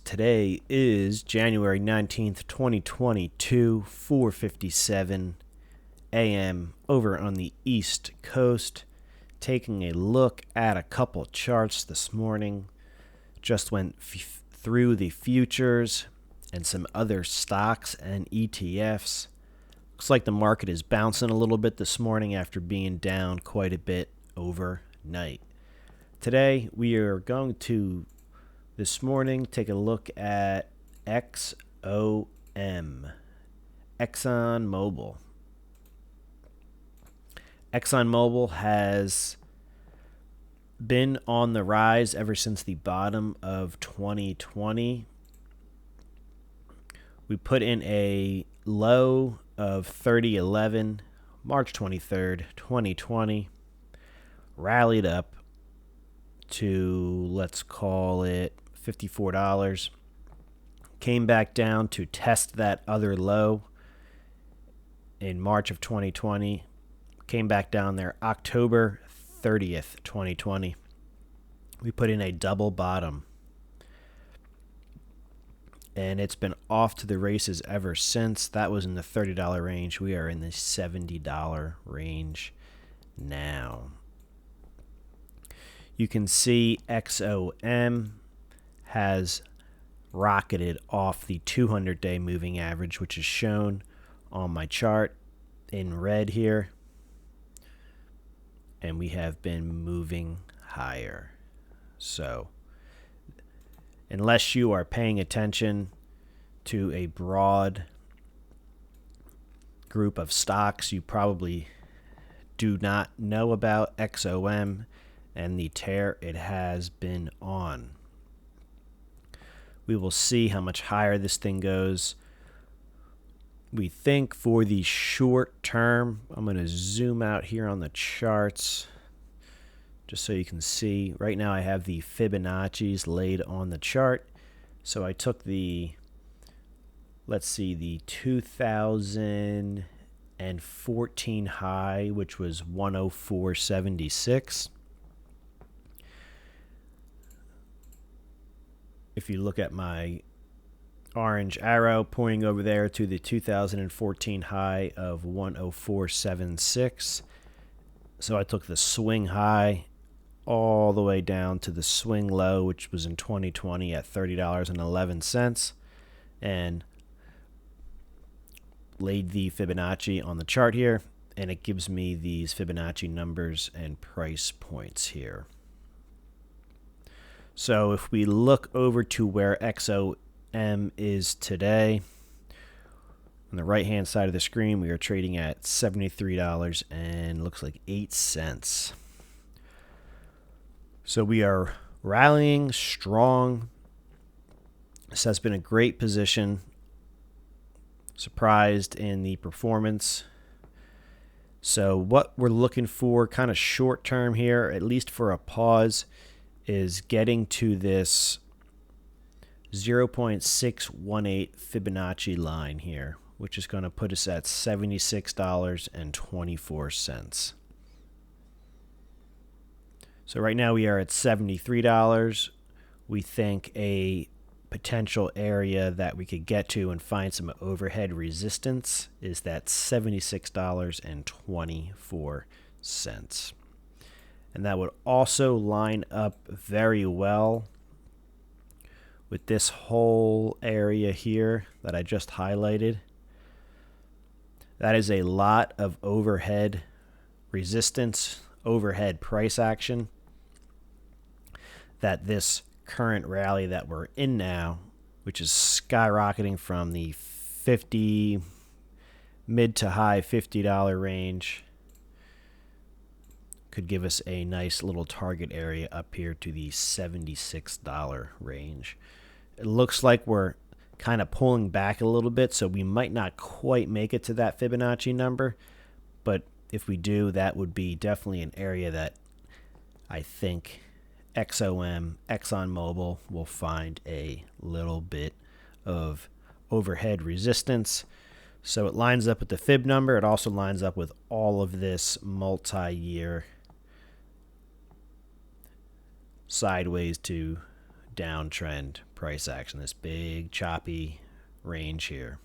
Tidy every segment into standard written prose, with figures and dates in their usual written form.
Today is January 19th, 2022, 4:57 a.m. over on the East Coast. Taking a look at a couple charts this morning. Just went through the futures and some other stocks and ETFs. Looks like the market is bouncing a little bit this morning after being down quite a bit overnight. Today we are going to this morning take a look at XOM, Exxon Mobil. Exxon Mobil has been on the rise ever since the bottom of 2020. We put in a low of 30.11 March 23rd, 2020, rallied up to, let's call it, $54, came back down to test that other low in March of 2020, came back down there October 30th, 2020. We put in a double bottom, and it's been off to the races ever since. That was in the $30 range. We are in the $70 range now. You can see XOM has rocketed off the 200-day moving average, which is shown on my chart in red here. And we have been moving higher. So, unless you are paying attention to a broad group of stocks, you probably do not know about XOM and the tear it has been on. We will see how much higher this thing goes. We think for the short term, I'm going to zoom out here on the charts just so you can see. Right now I have the Fibonacci's laid on the chart. So I took the 2014 high, which was 104.76. If you look at my orange arrow pointing over there to the 2014 high of 104.76. So I took the swing high all the way down to the swing low, which was in 2020 at $30.11, and laid the Fibonacci on the chart here, and it gives me these Fibonacci numbers and price points here. So if we look over to where XOM is today, on the right-hand side of the screen, we are trading at $73 and looks like 8 cents. So we are rallying strong. This has been a great position. Surprised in the performance. So what we're looking for kind of short term here, at least for a pause, is getting to this 0.618 Fibonacci line here, which is going to put us at $76.24. So right now we are at $73. We think a potential area that we could get to and find some overhead resistance is that $76.24. And that would also line up very well with this whole area here that I just highlighted. That is a lot of overhead resistance, overhead price action that this current rally that we're in now, which is skyrocketing from the mid to high $50 range, could give us a nice little target area up here to the $76 range. It looks like we're kind of pulling back a little bit, so we might not quite make it to that Fibonacci number, but if we do, that would be definitely an area that I think Exxon Mobil will find a little bit of overhead resistance. So it lines up with the fib number. It also lines up with all of this multi-year sideways to downtrend price action, this big choppy range here.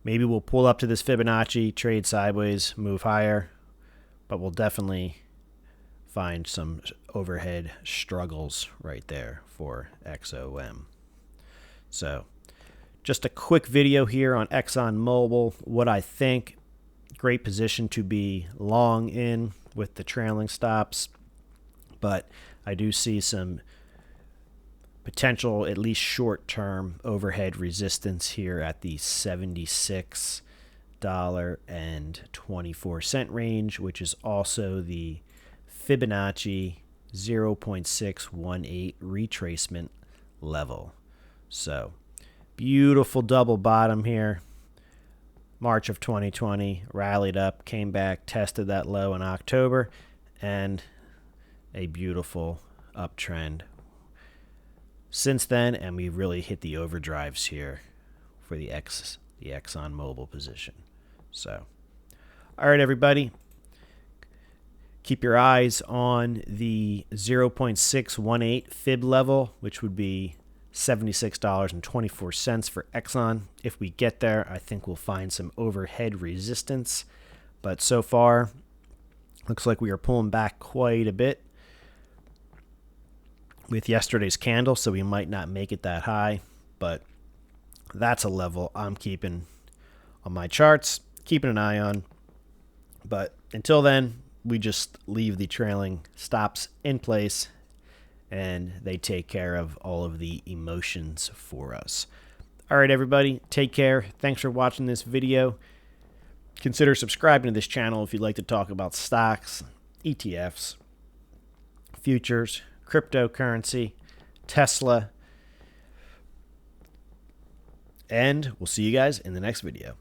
Maybe we'll pull up to this Fibonacci, trade sideways, move higher, but we'll definitely find some overhead struggles right there for XOM. So just a quick video here on Exxon Mobil, what I think. Great position to be long in with the trailing stops, but I do see some potential, at least short-term, overhead resistance here at the $76.24 range, which is also the Fibonacci 0.618 retracement level. So beautiful double bottom here. March of 2020, rallied up, came back, tested that low in October, and a beautiful uptrend since then, and we really hit the overdrives here for the Exxon Mobil position. So, all right, everybody, keep your eyes on the 0.618 fib level, which would be $76.24 for Exxon. If we get there, I think we'll find some overhead resistance. But so far, looks like we are pulling back quite a bit with yesterday's candle, so we might not make it that high. But that's a level I'm keeping on my charts, keeping an eye on. But until then, we just leave the trailing stops in place, and they take care of all of the emotions for us. All right, everybody, take care. Thanks for watching this video. Consider subscribing to this channel if you'd like to talk about stocks, ETFs, futures, cryptocurrency, Tesla, and we'll see you guys in the next video.